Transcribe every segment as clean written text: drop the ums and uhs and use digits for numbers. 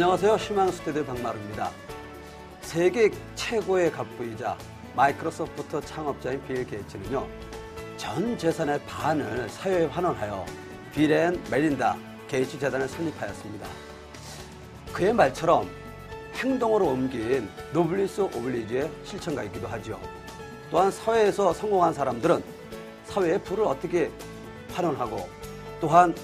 안녕하세요. 희망스튜디오 박마루입니다. 세계 최고의 갑부이자 마이크로소프트 창업자인 빌 게이츠는요, 전 재산의 반을 사회에 환원하여 빌 앤 멜린다 게이츠 재단을 설립하였습니다. 그의 말처럼 행동으로 옮긴 노블리스 오블리주의 실천가이기도 하죠. 또한 사회에서 성공한 사람들은 사회의 부를 어떻게 환원하고 또한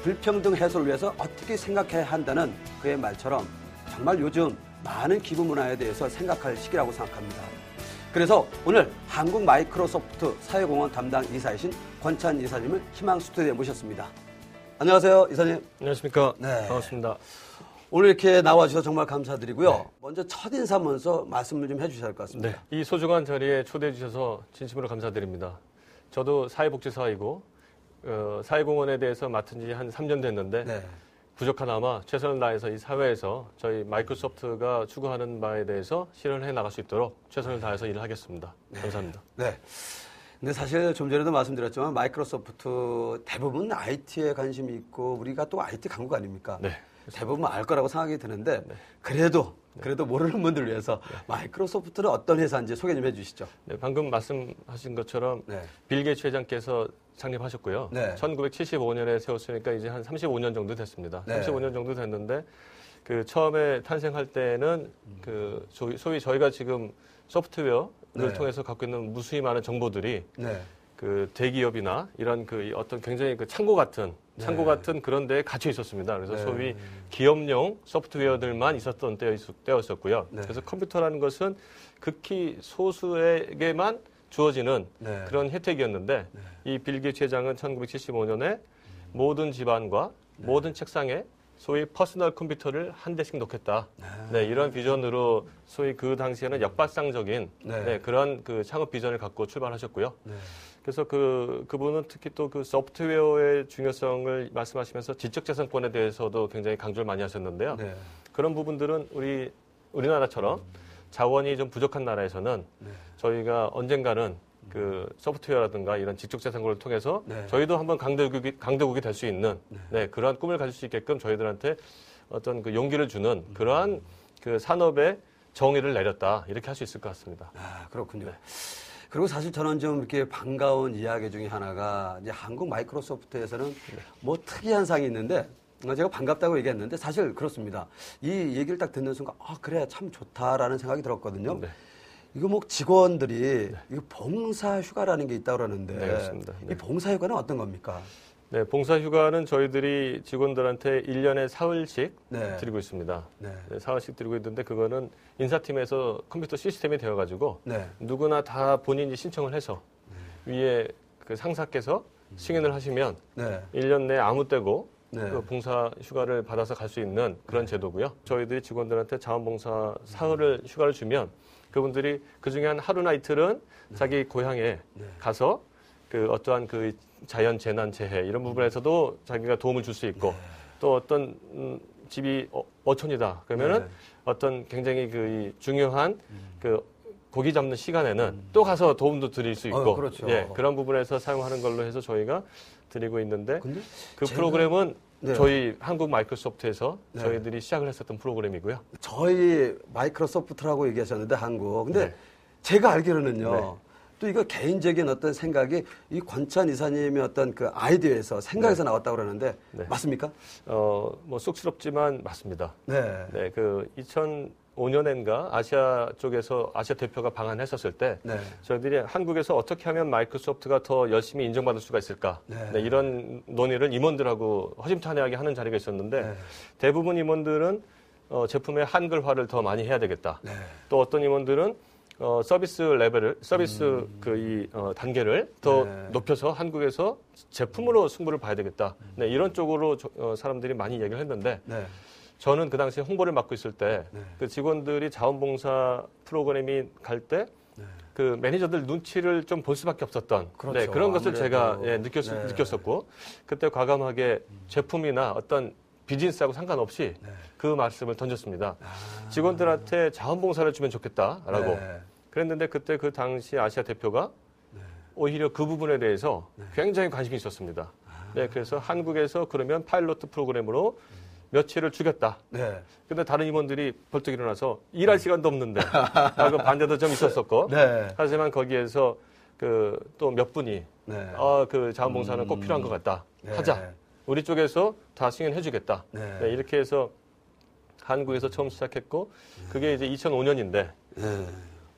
불평등 해소를 위해서 어떻게 생각해야 한다는 그의 말처럼 정말 요즘 많은 기부 문화에 대해서 생각할 시기라고 생각합니다. 그래서 오늘 한국 마이크로소프트 사회공헌 담당 이사이신 권찬 이사님을 희망 스튜디오에 모셨습니다. 안녕하세요, 이사님. 안녕하십니까. 네. 반갑습니다. 오늘 이렇게 나와주셔서 정말 감사드리고요. 네. 먼저 첫인사 먼저 말씀을 좀 해주셔야 할 것 같습니다. 네. 이 소중한 자리에 초대해 주셔서 진심으로 감사드립니다. 저도 사회복지사이고 사회공헌에 대해서 맡은 지 한 3년 됐는데 네. 부족하나마 최선을 다해서 이 사회에서 저희 마이크로소프트가 추구하는 바에 대해서 실현해 나갈 수 있도록 최선을 다해서 일을 하겠습니다. 네. 감사합니다. 네. 근데 사실 좀 전에도 말씀드렸지만 마이크로소프트 대부분 IT에 관심이 있고 우리가 또 IT 강국 아닙니까? 네. 대부분 알 거라고 생각이 드는데 네. 그래도 모르는 분들 위해서 네. 마이크로소프트는 어떤 회사인지 소개 좀 해주시죠. 네, 방금 말씀하신 것처럼 빌 게이츠 회장께서 창립하셨고요. 네. 1975년에 세웠으니까 이제 한 35년 정도 됐습니다. 네. 35년 정도 됐는데 그 처음에 탄생할 때는 그 소위 저희가 지금 소프트웨어를 통해서 갖고 있는 무수히 많은 정보들이 그 대기업이나 이런 그 어떤 굉장히 그 창고 같은 그런 데에 갇혀 있었습니다. 그래서 소위 기업용 소프트웨어들만 있었던 때였었고요. 그래서 컴퓨터라는 것은 극히 소수에게만 주어지는 그런 혜택이었는데 이 빌 게이츠 회장은 1975년에 모든 집안과 모든 책상에 소위 퍼스널 컴퓨터를 한 대씩 놓겠다. 네, 이런 비전으로 소위 그 당시에는 역발상적인 그런 그 창업 비전을 갖고 출발하셨고요. 그래서 그분은 특히 또 그 소프트웨어의 중요성을 말씀하시면서 지적재산권에 대해서도 굉장히 강조를 많이 하셨는데요. 그런 부분들은 우리나라처럼 자원이 좀 부족한 나라에서는 저희가 언젠가는 그 소프트웨어라든가 이런 지적재산권을 통해서 저희도 한번 강대국이 될 수 있는 그러한 꿈을 가질 수 있게끔 저희들한테 어떤 그 용기를 주는 그러한 그 산업의 정의를 내렸다. 이렇게 할 수 있을 것 같습니다. 아, 그렇군요. 그리고 사실 저는 좀 이렇게 반가운 이야기 중에 하나가 이제 한국 마이크로소프트에서는 뭐 특이한 상이 있는데 제가 반갑다고 얘기했는데 사실 그렇습니다. 이 얘기를 딱 듣는 순간 그래 참 좋다라는 생각이 들었거든요. 이거 뭐 직원들이 이거 봉사휴가라는 게 있다고 그러는데 그렇습니다. 이 봉사휴가는 어떤 겁니까? 네, 봉사휴가는 저희들이 직원들한테 1년에 사흘씩 드리고 있습니다. 사흘씩 드리고 있는데 그거는 인사팀에서 컴퓨터 시스템이 되어가지고 누구나 다 본인이 신청을 해서 위에 그 상사께서 승인을 하시면 1년 내에 아무 때고 그 봉사휴가를 받아서 갈 수 있는 그런 제도고요. 저희들이 직원들한테 자원봉사 사흘을 휴가를 주면 그분들이 그중에 한 하루나 이틀은 자기 고향에 가서 그 어떠한 그 자연 재난 재해 이런 부분에서도 자기가 도움을 줄 수 있고 또 어떤 집이 어촌이다 그러면은 어떤 굉장히 그 중요한 그 고기 잡는 시간에는 또 가서 도움도 드릴 수 있고 그렇죠. 그런 부분에서 사용하는 걸로 해서 저희가 드리고 있는데 그 프로그램은 저희 한국 마이크로소프트에서 저희들이 시작을 했었던 프로그램이고요. 저희 마이크로소프트라고 얘기하셨는데 한국. 근데 제가 알기로는요. 또 이거 개인적인 어떤 생각이 이 권찬 이사님의 어떤 그 아이디어에서 생각에서 나왔다고 그러는데 맞습니까? 뭐 쑥스럽지만 맞습니다. 그 2005년인가 아시아 쪽에서 아시아 대표가 방한했었을 때 저희들이 한국에서 어떻게 하면 마이크로소프트가 더 열심히 인정받을 수가 있을까 이런 논의를 임원들하고 허심탄회하게 하는 자리가 있었는데 대부분 임원들은 제품의 한글화를 더 많이 해야 되겠다. 또 어떤 임원들은 서비스 단계를 더 높여서 한국에서 제품으로 승부를 봐야 되겠다. 이런 쪽으로 사람들이 많이 얘기를 했는데 저는 그 당시에 홍보를 맡고 있을 때 그 직원들이 자원봉사 프로그램이 갈 때 그 매니저들 눈치를 좀 볼 수밖에 없었던 그런 것을 제가 느꼈었고 그때 과감하게 제품이나 어떤 비즈니스하고 상관없이 그 말씀을 던졌습니다. 직원들한테 자원봉사를 주면 좋겠다라고 그랬는데 그때 그 당시 아시아 대표가 오히려 그 부분에 대해서 굉장히 관심이 있었습니다. 그래서 한국에서 그러면 파일로트 프로그램으로 며칠을 주겠다. 네. 근데 다른 임원들이 벌떡 일어나서 일할 시간도 없는데 라고 반대도 좀 있었었고. 네. 하지만 거기에서 그 또 몇 분이 네. 그 자원봉사는 꼭 필요한 것 같다. 네. 하자. 우리 쪽에서 다 승인해주겠다. 네. 네, 이렇게 해서 한국에서 처음 시작했고 그게 이제 2005년인데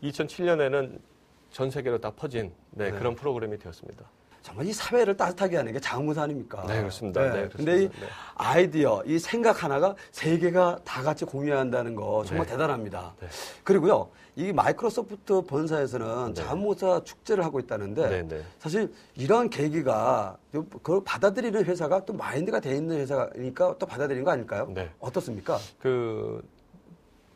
2007년에는 전 세계로 다 퍼진 그런 프로그램이 되었습니다. 정말 이 사회를 따뜻하게 하는 게 자원봉사 아닙니까? 네, 그렇습니다. 네. 네, 그렇습니다. 근데 이 네. 아이디어, 이 생각 하나가 세계가 다 같이 공유한다는 거 정말 대단합니다. 네. 그리고요, 이 마이크로소프트 본사에서는 자원봉사 축제를 하고 있다는데 사실 이런 계기가 그걸 받아들이는 회사가 또 마인드가 돼 있는 회사니까 또 받아들이는 거 아닐까요? 네. 어떻습니까?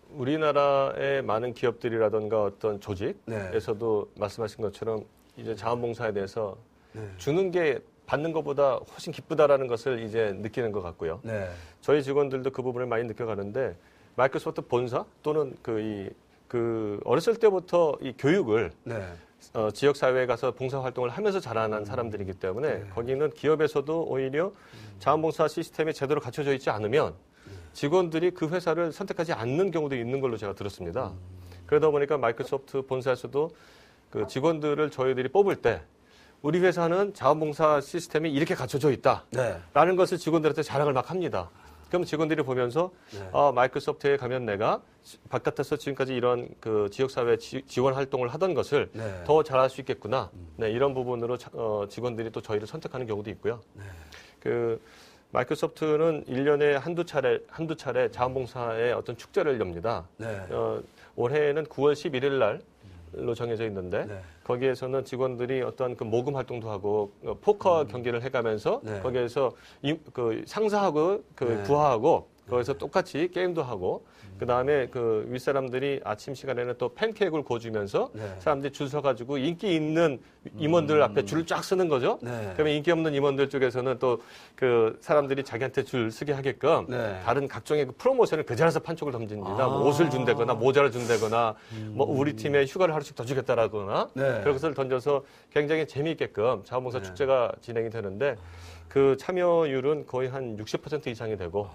우리나라의 많은 기업들이라든가 어떤 조직에서도 말씀하신 것처럼 이제 자원봉사에 대해서 주는 게 받는 것보다 훨씬 기쁘다라는 것을 이제 느끼는 것 같고요. 네. 저희 직원들도 그 부분을 많이 느껴가는데 마이크로소프트 본사 또는 어렸을 때부터 이 교육을 지역 사회에 가서 봉사 활동을 하면서 자라난 사람들이기 때문에 거기는 기업에서도 오히려 자원봉사 시스템이 제대로 갖춰져 있지 않으면 직원들이 그 회사를 선택하지 않는 경우도 있는 걸로 제가 들었습니다. 그러다 보니까 마이크로소프트 본사에서도 그 직원들을 저희들이 뽑을 때 우리 회사는 자원봉사 시스템이 이렇게 갖춰져 있다라는 것을 직원들한테 자랑을 막 합니다. 그럼 직원들이 보면서 마이크로소프트에 가면 내가 바깥에서 지금까지 이런 그 지역사회 지원 활동을 하던 것을 더 잘할 수 있겠구나. 이런 부분으로 직원들이 또 저희를 선택하는 경우도 있고요. 마이크로소프트는 1년에 한두 차례 자원봉사의 어떤 축제를 엽니다. 올해는 9월 11일 날로 정해져 있는데 거기에서는 직원들이 어떤 그 모금 활동도 하고 포커 경기를 해가면서 거기에서 그 상사하고 그 부하하고 거기서 똑같이 게임도 하고 그 다음에 그 윗사람들이 아침 시간에는 또 팬케이크를 구워주면서 사람들이 줄 서가지고 인기 있는 임원들 앞에 줄을 쫙 서는 거죠. 그러면 인기 없는 임원들 쪽에서는 또 그 사람들이 자기한테 줄 서게 하게끔 다른 각종의 그 프로모션을 그 자리에서 판촉을 던집니다. 뭐 옷을 준다거나 모자를 준다거나 뭐 우리 팀에 휴가를 하루씩 더 주겠다라거나 그런 것을 던져서 굉장히 재미있게끔 자원봉사 축제가 진행이 되는데 그 참여율은 거의 한 60% 이상이 되고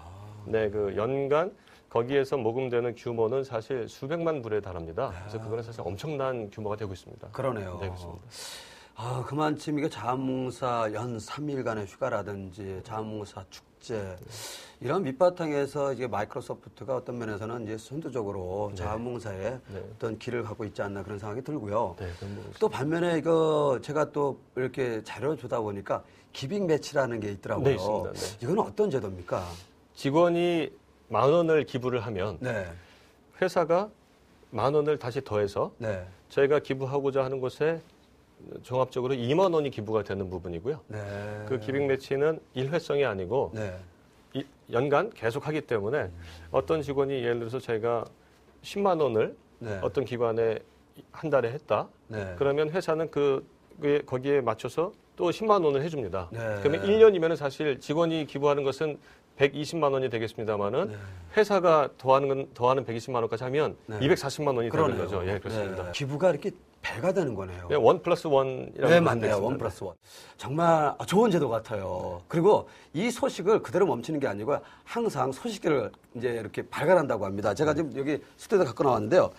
그 연간 거기에서 모금되는 규모는 사실 수백만 불에 달합니다. 그래서 그거는 사실 엄청난 규모가 되고 있습니다. 그러네요. 네, 그렇습니다. 그만큼 이게 자원봉사 연 3일간의 휴가라든지 자원봉사 축제 이런 밑바탕에서 이제 마이크로소프트가 어떤 면에서는 이제 선두적으로 자원봉사에 어떤 길을 갖고 있지 않나 그런 생각이 들고요. 또 반면에 이거 제가 또 이렇게 자료를 주다 보니까 기빙 매치라는 게 있더라고요. 네, 있습니다. 이건 어떤 제도입니까? 직원이 10,000원을 기부를 하면 회사가 10,000원을 다시 더해서 저희가 기부하고자 하는 곳에 종합적으로 2만 원이 기부가 되는 부분이고요. 그 기빙 매치는 일회성이 아니고 연간 계속 하기 때문에 어떤 직원이 예를 들어서 저희가 10만 원을 어떤 기관에 한 달에 했다. 그러면 회사는 거기에 맞춰서 또 10만 원을 해줍니다. 그러면 1년이면 사실 직원이 기부하는 것은 120만 원이 되겠습니다만은 회사가 더하는 120만 원까지 하면 240만 원이 되는 거죠. 예, 그렇습니다. 기부가 이렇게 배가 되는 거네요. 1+1이라고 네, 맞네요. 1+1. 정말 좋은 제도 같아요. 그리고 이 소식을 그대로 멈추는 게 아니고 항상 소식들을 이제 이렇게 발간한다고 합니다. 제가 지금 여기 스튜디오에 갖고 나왔는데요.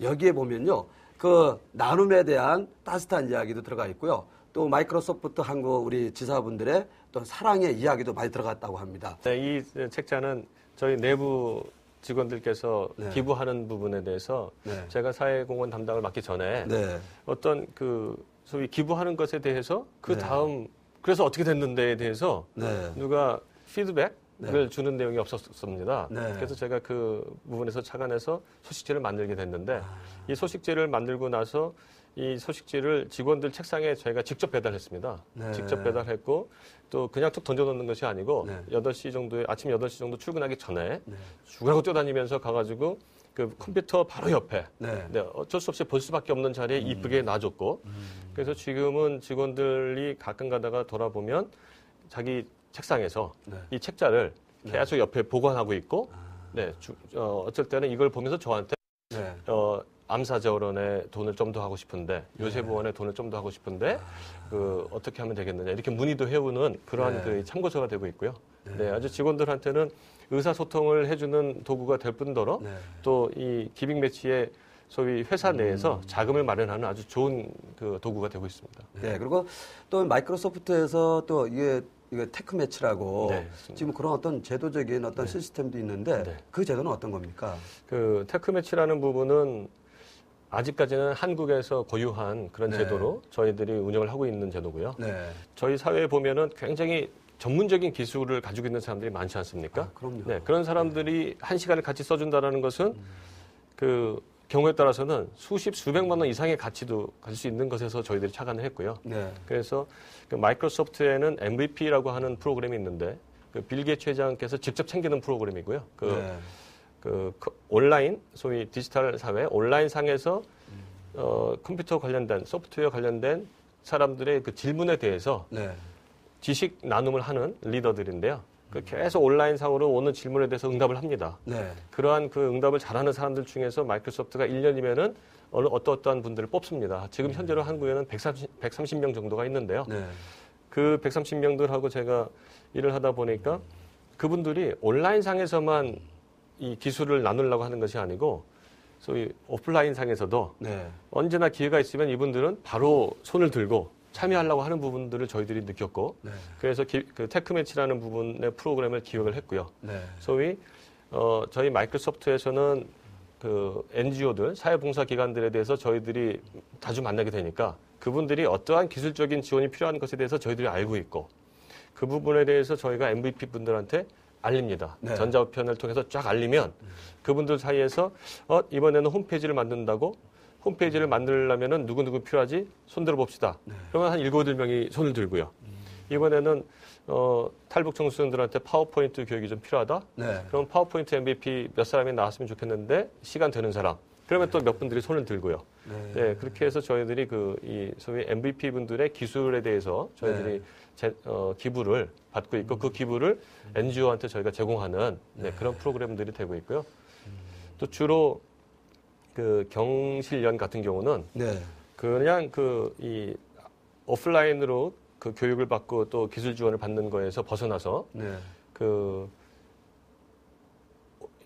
여기에 보면요. 그 나눔에 대한 따뜻한 이야기도 들어가 있고요. 또 마이크로소프트 한국 우리 지사분들의 또 사랑의 이야기도 많이 들어갔다고 합니다. 이 책자는 저희 내부 직원들께서 기부하는 부분에 대해서 제가 사회공헌 담당을 맡기 전에 어떤 소위 기부하는 것에 대해서 그 다음 그래서 어떻게 됐는데에 대해서 누가 피드백을 주는 내용이 없었습니다. 그래서 제가 그 부분에서 착안해서 소식지를 만들게 됐는데 이 소식지를 만들고 나서 이 소식지를 직원들 책상에 저희가 직접 배달했습니다. 직접 배달했고 또 그냥 툭 던져놓는 것이 아니고 8시 정도에 아침 8시 정도 출근하기 전에 죽으라고 뛰어다니면서 가가지고 그 컴퓨터 바로 옆에 어쩔 수 없이 볼 수밖에 없는 자리에 이쁘게 놔줬고 그래서 지금은 직원들이 가끔 가다가 돌아보면 자기 책상에서 이 책자를 계속 옆에 보관하고 있고 어쩔 때는 이걸 보면서 저한테 암사자원에 돈을 좀 더 하고 싶은데 요새보원에 돈을 좀 더 하고 싶은데 어떻게 하면 되겠느냐 이렇게 문의도 해오는 그러한 그 참고서가 되고 있고요. 네, 아주 직원들한테는 의사소통을 해주는 도구가 될 뿐더러 또 이 기빙 매치의 소위 회사 내에서 자금을 마련하는 아주 좋은 그 도구가 되고 있습니다. 네, 그리고 또 마이크로소프트에서 또 이게 테크 매치라고 지금 그런 어떤 제도적인 어떤 시스템도 있는데 그 제도는 어떤 겁니까? 그 테크 매치라는 부분은 아직까지는 한국에서 고유한 그런 제도로 저희들이 운영을 하고 있는 제도고요. 저희 사회에 보면은 굉장히 전문적인 기술을 가지고 있는 사람들이 많지 않습니까? 아, 그럼요. 네, 그런 사람들이 한 시간을 같이 써준다라는 것은 그 경우에 따라서는 수십, 수백만 원 이상의 가치도 가질 수 있는 것에서 저희들이 착안을 했고요. 그래서 그 마이크로소프트에는 MVP라고 하는 프로그램이 있는데 그 빌 게이츠 회장께서 직접 챙기는 프로그램이고요. 그 온라인, 소위 디지털 사회, 온라인 상에서 컴퓨터 관련된, 소프트웨어 관련된 사람들의 그 질문에 대해서 지식 나눔을 하는 리더들인데요. 계속 온라인 상으로 오는 질문에 대해서 응답을 합니다. 그러한 그 응답을 잘하는 사람들 중에서 마이크로소프트가 1년이면은 어떠한 분들을 뽑습니다. 지금 현재로 한국에는 130명 정도가 있는데요. 그 130명들하고 제가 일을 하다 보니까 그분들이 온라인 상에서만 이 기술을 나누려고 하는 것이 아니고 소위 오프라인 상에서도 언제나 기회가 있으면 이분들은 바로 손을 들고 참여하려고 하는 부분들을 저희들이 느꼈고 그래서 그 테크매치라는 부분의 프로그램을 기획을 했고요. 소위 저희 마이크로소프트에서는 그 NGO들, 사회봉사기관들에 대해서 저희들이 자주 만나게 되니까 그분들이 어떠한 기술적인 지원이 필요한 것에 대해서 저희들이 알고 있고 그 부분에 대해서 저희가 MVP 분들한테 알립니다. 전자우편을 통해서 쫙 알리면 그분들 사이에서 이번에는 홈페이지를 만든다고 홈페이지를 만들려면은 누구 필요하지? 손 들어봅시다. 그러면 한 7, 8명이 손을 들고요. 이번에는 탈북 청소년들한테 파워포인트 교육이 좀 필요하다? 그럼 파워포인트 MVP 몇 사람이 나왔으면 좋겠는데 시간 되는 사람. 그러면 또 몇 분들이 손을 들고요. 그렇게 해서 저희들이 이 소위 MVP 분들의 기술에 대해서 저희들이 기부를 받고 있고 그 기부를 NGO한테 저희가 제공하는 그런 프로그램들이 되고 있고요. 또 주로 그 경실련 같은 경우는 그냥 이 오프라인으로 그 교육을 받고 또 기술 지원을 받는 거에서 벗어나서 그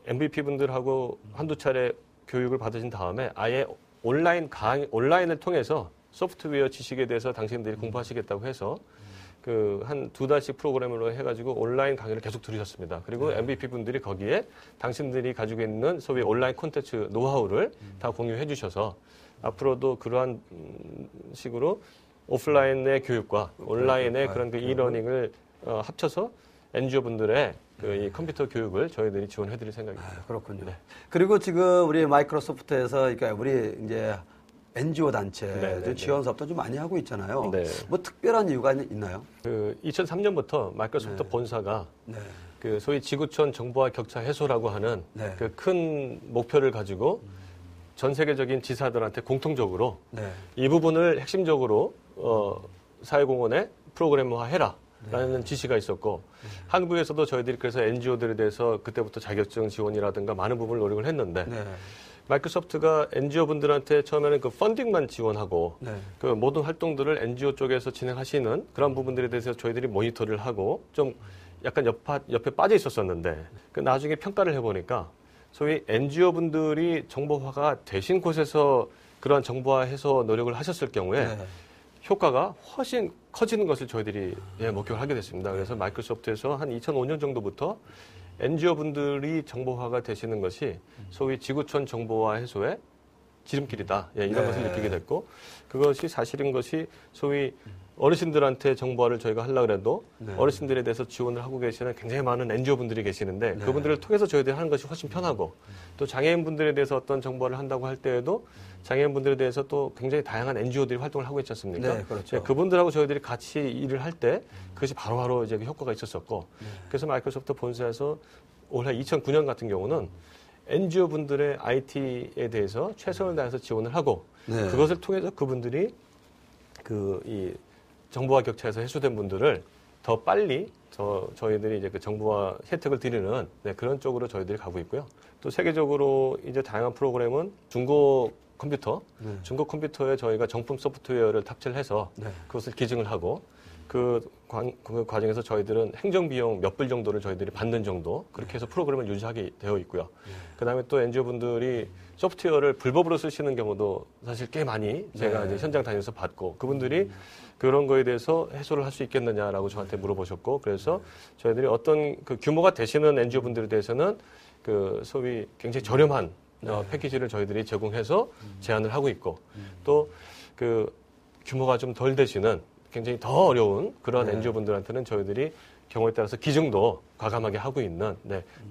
MVP 분들하고 한두 차례 교육을 받으신 다음에 아예 온라인을 통해서 소프트웨어 지식에 대해서 당신들이 공부하시겠다고 해서 그 한 2달씩 프로그램으로 해가지고 온라인 강의를 계속 들으셨습니다. 그리고 MVP 분들이 거기에 당신들이 가지고 있는 소위 온라인 콘텐츠 노하우를 다 공유해 주셔서 앞으로도 그러한 식으로 오프라인의 교육과 온라인의 그런 그 이러닝을 합쳐서 NGO 분들의 이 컴퓨터 교육을 저희들이 지원해 드릴 생각입니다. 그렇군요. 그리고 지금 우리 마이크로소프트에서 그러니까 우리 이제 NGO 단체 지원 사업도 좀 많이 하고 있잖아요. 뭐 특별한 이유가 있나요? 그 2003년부터 마이크로소프트 본사가 그 소위 지구촌 정보화 격차 해소라고 하는 그 큰 목표를 가지고 전 세계적인 지사들한테 공통적으로 이 부분을 핵심적으로 사회공헌에 프로그램화해라. 라는 지시가 있었고 한국에서도 저희들이 그래서 NGO들에 대해서 그때부터 자격증 지원이라든가 많은 부분을 노력을 했는데 마이크로소프트가 NGO 분들한테 처음에는 그 펀딩만 지원하고 그 모든 활동들을 NGO 쪽에서 진행하시는 그런 부분들에 대해서 저희들이 모니터를 하고 좀 약간 옆에 빠져 있었었는데 그 나중에 평가를 해보니까 소위 NGO 분들이 정보화가 되신 곳에서 그러한 정보화 해소 노력을 하셨을 경우에 효과가 훨씬 커지는 것을 저희들이 목격을 하게 됐습니다. 그래서 마이크로소프트에서 한 2005년 정도부터 NGO 분들이 정보화가 되시는 것이 소위 지구촌 정보화 해소의 지름길이다. 이런 것을 느끼게 됐고 그것이 사실인 것이 소위 어르신들한테 정보화를 저희가 하려고 해도 어르신들에 대해서 지원을 하고 계시는 굉장히 많은 NGO 분들이 계시는데 그분들을 통해서 저희들이 하는 것이 훨씬 편하고 또 장애인 분들에 대해서 어떤 정보화를 한다고 할 때에도 장애인 분들에 대해서 또 굉장히 다양한 NGO들이 활동을 하고 있지 않습니까? 그렇죠. 그분들하고 저희들이 같이 일을 할 때 그것이 바로바로 이제 효과가 있었었고 그래서 마이크로소프트 본사에서 올해 2009년 같은 경우는 NGO 분들의 IT에 대해서 최선을 다해서 지원을 하고 그것을 통해서 그분들이 이 정보화 격차에서 해소된 분들을 더 빨리 저희들이 이제 그 정보화 혜택을 드리는 그런 쪽으로 저희들이 가고 있고요. 또 세계적으로 이제 다양한 프로그램은 중고 컴퓨터에 저희가 정품 소프트웨어를 탑재를 해서 그것을 기증을 하고 그 과정에서 저희들은 행정비용 몇 불 정도를 저희들이 받는 정도 그렇게 해서 프로그램을 유지하게 되어 있고요. 그다음에 또 NGO분들이 소프트웨어를 불법으로 쓰시는 경우도 사실 꽤 많이 제가 이제 현장 다니면서 봤고 그분들이 그런 거에 대해서 해소를 할 수 있겠느냐라고 저한테 물어보셨고 그래서 저희들이 어떤 그 규모가 되시는 NGO분들에 대해서는 그 소위 굉장히 저렴한 패키지를 저희들이 제공해서 제안을 하고 있고 또 그 규모가 좀 덜 되시는 굉장히 더 어려운 그런 NGO분들한테는 저희들이 경우에 따라서 기증도 과감하게 하고 있는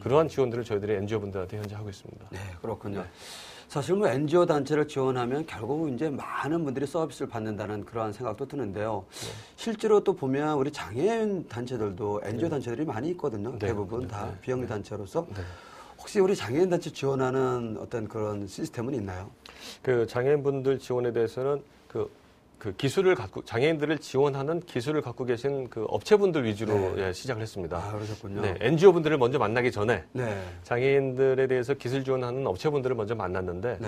그러한 지원들을 저희들이 NGO분들한테 현재 하고 있습니다. 네, 그렇군요. 사실 뭐 NGO 단체를 지원하면 결국 이제 많은 분들이 서비스를 받는다는 그러한 생각도 드는데요. 실제로 또 보면 우리 장애인 단체들도 NGO 단체들이 많이 있거든요. 대부분 다 비영리 단체로서. 혹시 우리 장애인 단체 지원하는 어떤 그런 시스템은 있나요? 그 장애인분들 지원에 대해서는 그 기술을 갖고 장애인들을 지원하는 기술을 갖고 계신 그 업체분들 위주로 시작을 했습니다. 아, 그러셨군요. 네, NGO분들을 먼저 만나기 전에 장애인들에 대해서 기술 지원하는 업체분들을 먼저 만났는데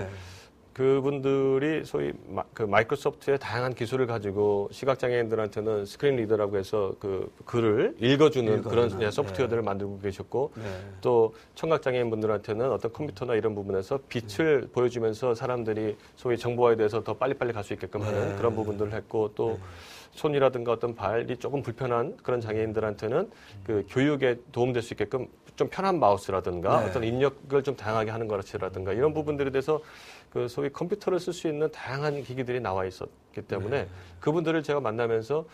그분들이 소위 그 마이크로소프트의 다양한 기술을 가지고 시각장애인들한테는 스크린 리더라고 해서 그 글을 읽어주는 그런 소프트웨어들을 만들고 계셨고 또 청각장애인분들한테는 어떤 컴퓨터나 이런 부분에서 빛을 보여주면서 사람들이 소위 정보화에 대해서 더 빨리빨리 갈 수 있게끔 하는 그런 부분들을 했고 또 손이라든가 어떤 발이 조금 불편한 그런 장애인들한테는 그 교육에 도움될 수 있게끔 좀 편한 마우스라든가 어떤 입력을 좀 다양하게 하는 것이라든가 이런 부분들에 대해서 그 소위 컴퓨터를 쓸 수 있는 다양한 기기들이 나와 있었기 때문에 그분들을 제가 만나면서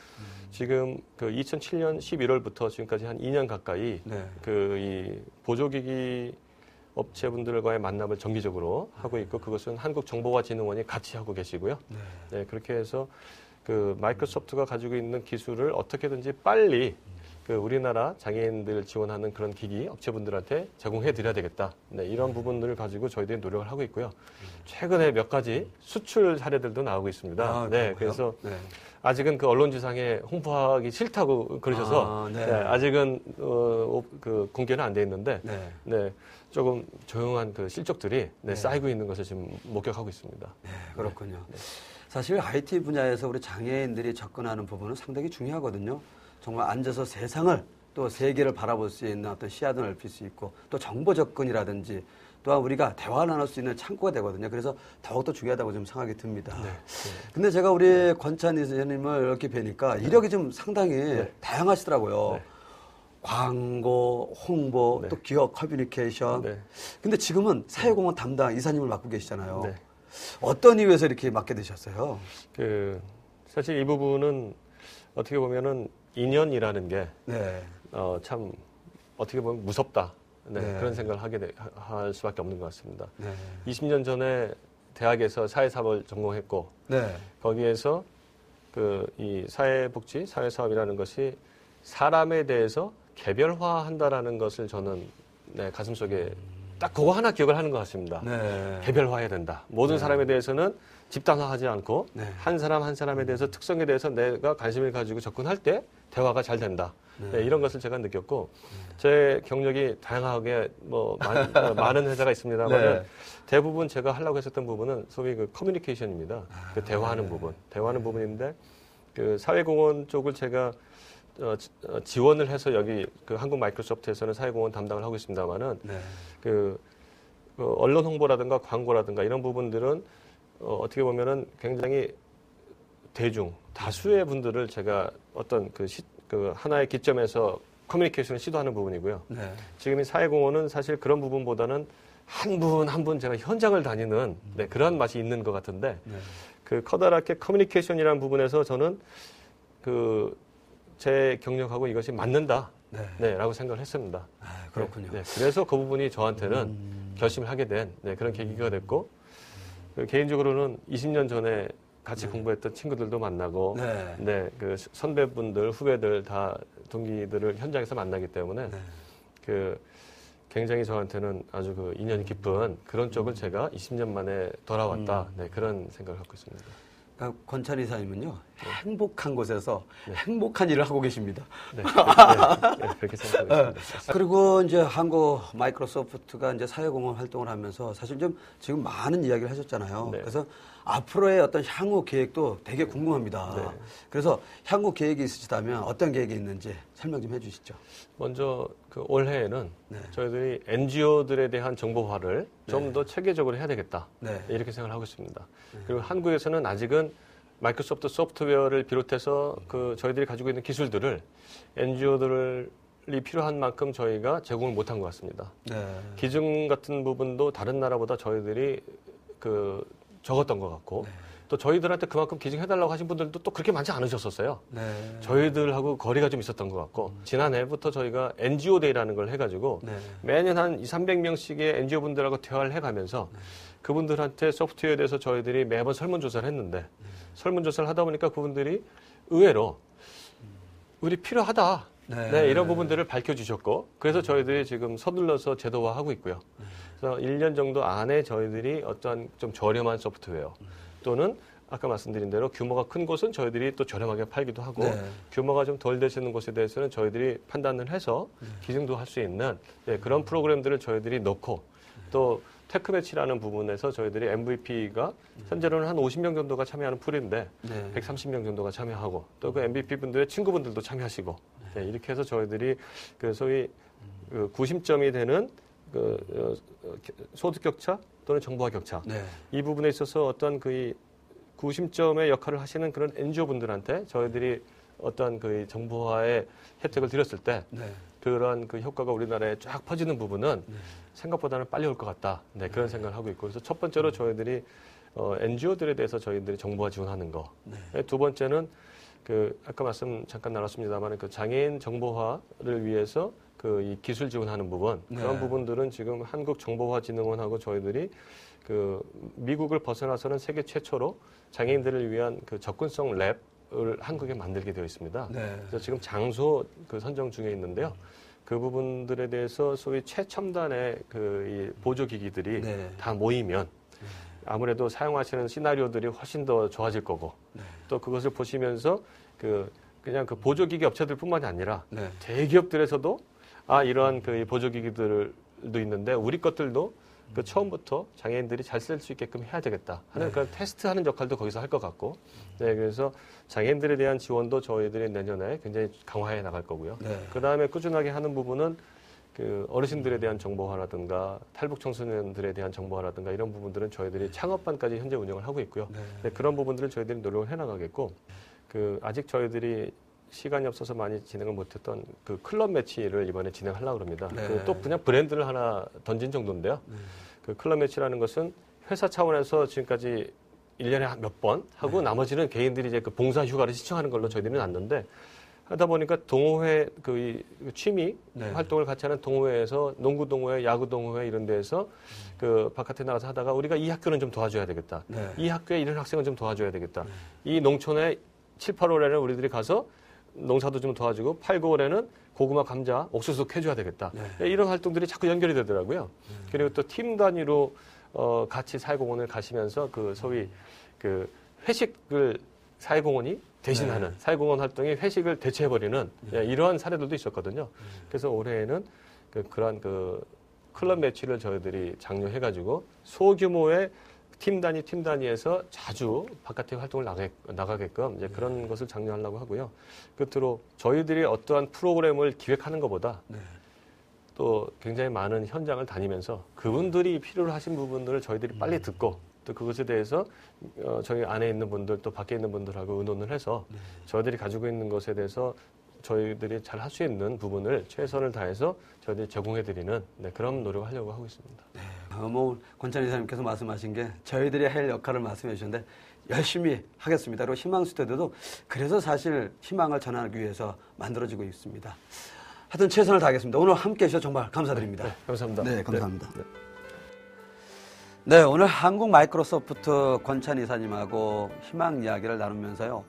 지금 그 2007년 11월부터 지금까지 한 2년 가까이 그 이 보조기기 업체분들과의 만남을 정기적으로 하고 있고 그것은 한국정보화진흥원이 같이 하고 계시고요. 네, 그렇게 해서 그 마이크로소프트가 가지고 있는 기술을 어떻게든지 빨리 그 우리나라 장애인들 지원하는 그런 기기 업체분들한테 제공해 드려야 되겠다. 네, 이런 부분들을 가지고 저희들이 노력을 하고 있고요. 최근에 몇 가지 수출 사례들도 나오고 있습니다. 아, 네, 그래서 아직은 그 언론지상에 홍보하기 싫다고 그러셔서 아직은 그 공개는 안 돼 있는데 조금 조용한 그 실적들이 쌓이고 있는 것을 지금 목격하고 있습니다. 네, 그렇군요. 사실 IT 분야에서 우리 장애인들이 접근하는 부분은 상당히 중요하거든요. 정말 앉아서 세상을 또 세계를 바라볼 수 있는 어떤 시야도 넓힐 수 있고 또 정보 접근이라든지 또한 우리가 대화 나눌 수 있는 창구가 되거든요. 그래서 더욱더 중요하다고 좀 생각이 듭니다. 근데 제가 우리 권찬 이사님을 이렇게 뵈니까 이력이 좀 상당히 다양하시더라고요. 광고, 홍보, 또 기업 커뮤니케이션. 근데 지금은 사회공헌 담당 이사님을 맡고 계시잖아요. 어떤 이유에서 이렇게 맡게 되셨어요? 사실 이 부분은 어떻게 보면은 인연이라는 게 참 어떻게 보면 무섭다. 그런 생각을 할 수밖에 없는 것 같습니다. 20년 전에 대학에서 사회사업을 전공했고 거기에서 그 이 사회복지, 사회사업이라는 것이 사람에 대해서 개별화한다라는 것을 저는 가슴속에 딱 그거 하나 기억을 하는 것 같습니다. 개별화해야 된다. 모든 사람에 대해서는 집단화하지 않고 한 사람 한 사람에 대해서 특성에 대해서 내가 관심을 가지고 접근할 때 대화가 잘 된다. 이런 것을 제가 느꼈고 제 경력이 다양하게 많은 회사가 있습니다만 대부분 제가 하려고 했었던 부분은 소위 그 커뮤니케이션입니다. 그 대화하는 부분인데 그 사회공헌 쪽을 제가 지원을 해서 여기 그 한국 마이크로소프트에서는 사회공헌 담당을 하고 있습니다만은 그 언론 홍보라든가 광고라든가 이런 부분들은 어떻게 보면은 굉장히 다수의 분들을 제가 어떤 그 하나의 기점에서 커뮤니케이션을 시도하는 부분이고요. 지금 이 사회공헌은 사실 그런 부분보다는 한 분 한 분 제가 현장을 다니는 그런 맛이 있는 것 같은데 그 커다랗게 커뮤니케이션이라는 부분에서 저는 그 제 경력하고 이것이 맞는다. 라고 생각을 했습니다. 그렇군요. 그래서 그 부분이 저한테는 결심을 하게 된 그런 계기가 됐고 개인적으로는 20년 전에 같이 공부했던 친구들도 만나고 그 선배분들, 후배들 다 동기들을 현장에서 만나기 때문에 그 굉장히 저한테는 아주 그 인연이 깊은 그런 쪽을 제가 20년 만에 돌아왔다. 그런 생각을 갖고 있습니다. 그러니까 권찬희 이사님은요, 행복한 곳에서 행복한 일을 하고 계십니다. 그렇게 생각하고 있습니다. 그리고 이제 한국 마이크로소프트가 이제 사회공헌 활동을 하면서 사실 좀 지금 많은 이야기를 하셨잖아요. 그래서 앞으로의 어떤 향후 계획도 되게 궁금합니다. 그래서 향후 계획이 있으시다면 어떤 계획이 있는지 설명 좀 해주시죠. 먼저 그 올해에는 저희들이 NGO들에 대한 정보화를 좀 더 체계적으로 해야 되겠다. 이렇게 생각을 하고 있습니다. 그리고 한국에서는 아직은 마이크로소프트 소프트웨어를 비롯해서 그 저희들이 가지고 있는 기술들을 NGO들이 필요한 만큼 저희가 제공을 못한 것 같습니다. 기준 같은 부분도 다른 나라보다 저희들이 그 적었던 것 같고 또 저희들한테 그만큼 기증해달라고 하신 분들도 또 그렇게 많지 않으셨었어요. 저희들하고 거리가 좀 있었던 것 같고 지난해부터 저희가 NGO 데이라는 걸 해가지고 매년 한 200~300명씩의 NGO 분들하고 대화를 해가면서 그분들한테 소프트웨어에 대해서 저희들이 매번 설문조사를 했는데 설문조사를 하다 보니까 그분들이 의외로 우리 필요하다. 이런 부분들을 밝혀주셨고 그래서 저희들이 지금 서둘러서 제도화하고 있고요. 그래서 1년 정도 안에 저희들이 어떤 좀 저렴한 소프트웨어 또는 아까 말씀드린 대로 규모가 큰 곳은 저희들이 또 저렴하게 팔기도 하고 규모가 좀 덜 되시는 곳에 대해서는 저희들이 판단을 해서 기증도 할 수 있는 그런 프로그램들을 저희들이 넣고 또 테크매치라는 부분에서 저희들이 MVP가 현재로는 한 50명 정도가 참여하는 풀인데 130명 정도가 참여하고 또 그 MVP 분들의 친구분들도 참여하시고 이렇게 해서 저희들이 그 소위 그 구심점이 되는 그 소득 격차 또는 정보화 격차 이 부분에 있어서 어떤 그 구심점의 역할을 하시는 그런 NGO 분들한테 저희들이 어떤 그 정보화의 혜택을 드렸을 때 그런 그 효과가 우리나라에 쫙 퍼지는 부분은 생각보다는 빨리 올 것 같다. 그런 생각을 하고 있고 그래서 첫 번째로 저희들이 NGO들에 대해서 저희들이 정보화 지원하는 거. 두 번째는 그 아까 말씀 잠깐 나눴습니다만 그 장애인 정보화를 위해서 그 이 기술 지원하는 부분 그런 부분들은 지금 한국정보화진흥원하고 저희들이 그 미국을 벗어나서는 세계 최초로 장애인들을 위한 그 접근성 랩을 한국에 만들게 되어 있습니다. 그래서 지금 장소 그 선정 중에 있는데요. 그 부분들에 대해서 소위 최첨단의 그 이 보조기기들이 다 모이면 아무래도 사용하시는 시나리오들이 훨씬 더 좋아질 거고 또 그것을 보시면서 그냥 그 보조기기 업체들뿐만이 아니라 대기업들에서도 이러한 그 보조기기들도 있는데 우리 것들도 그 처음부터 장애인들이 잘 쓸 수 있게끔 해야 되겠다 하는 그런 테스트하는 역할도 거기서 할 것 같고 그래서 장애인들에 대한 지원도 저희들이 내년에 굉장히 강화해 나갈 거고요. 그 다음에 꾸준하게 하는 부분은 그 어르신들에 대한 정보화라든가 탈북 청소년들에 대한 정보화라든가 이런 부분들은 저희들이 창업반까지 현재 운영을 하고 있고요. 그런 부분들을 저희들이 노력을 해 나가겠고 그 아직 저희들이 시간이 없어서 많이 진행을 못했던 그 클럽 매치를 이번에 진행하려고 합니다. 또 그냥 브랜드를 하나 던진 정도인데요. 그 클럽 매치라는 것은 회사 차원에서 지금까지 1년에 몇 번 하고 나머지는 개인들이 이제 그 봉사 휴가를 신청하는 걸로 저희들은 놨는데 하다 보니까 동호회 그 취미 활동을 같이 하는 동호회에서 농구 동호회, 야구 동호회 이런 데에서 그 바깥에 나가서 하다가 우리가 이 학교는 좀 도와줘야 되겠다. 이 학교에 이런 학생은 좀 도와줘야 되겠다. 이 농촌에 7, 8월에는 우리들이 가서 농사도 좀 도와주고 8, 9월에는 고구마, 감자, 옥수수 캐줘야 되겠다. 이런 활동들이 자꾸 연결이 되더라고요. 그리고 또 팀 단위로 같이 사회공헌을 가시면서 그 소위 그 회식을 사회공헌이 대신하는 사회공헌 활동이 회식을 대체해버리는 이러한 사례들도 있었거든요. 그래서 올해에는 그러한 그 클럽 매치를 저희들이 장려해가지고 소규모의 팀 단위에서 자주 바깥에 활동을 나가게끔 이제 그런 것을 장려하려고 하고요. 끝으로 저희들이 어떠한 프로그램을 기획하는 것보다 또 굉장히 많은 현장을 다니면서 그분들이 필요로 하신 부분들을 저희들이 빨리 듣고 또 그것에 대해서 저희 안에 있는 분들 또 밖에 있는 분들하고 의논을 해서 저희들이 가지고 있는 것에 대해서 저희들이 잘 할 수 있는 부분을 최선을 다해서 저희들이 제공해드리는 그런 노력을 하려고 하고 있습니다. 권찬희 이사님께서 말씀하신 게 저희들이 할 역할을 말씀해 주셨는데 열심히 하겠습니다. 그리고 희망스튜디오도 그래서 사실 희망을 전하기 위해서 만들어지고 있습니다. 하여튼 최선을 다하겠습니다. 오늘 함께 해주셔서 정말 감사드립니다. 감사합니다. 네, 감사합니다. 네, 오늘 한국 마이크로소프트 권찬희 이사님하고 희망 이야기를 나누면서요.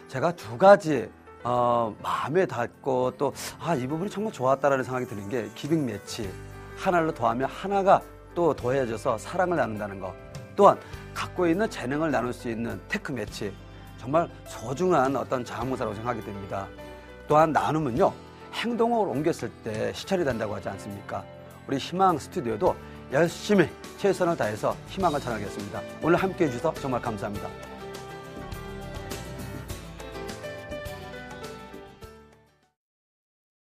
제가 두 가지 마음에 닿고 또 이 부분이 정말 좋았다라는 생각이 드는 게 기빙 매치 하나를 더하면 하나가 또 더해져서 사랑을 나눈다는 거. 또한 갖고 있는 재능을 나눌 수 있는 테크 매치, 정말 소중한 어떤 자원봉사라고 생각이 됩니다. 또한 나눔은요, 행동을 옮겼을 때 시찰이 된다고 하지 않습니까? 우리 희망 스튜디오도 열심히 최선을 다해서 희망을 전하겠습니다. 오늘 함께해 주셔서 정말 감사합니다.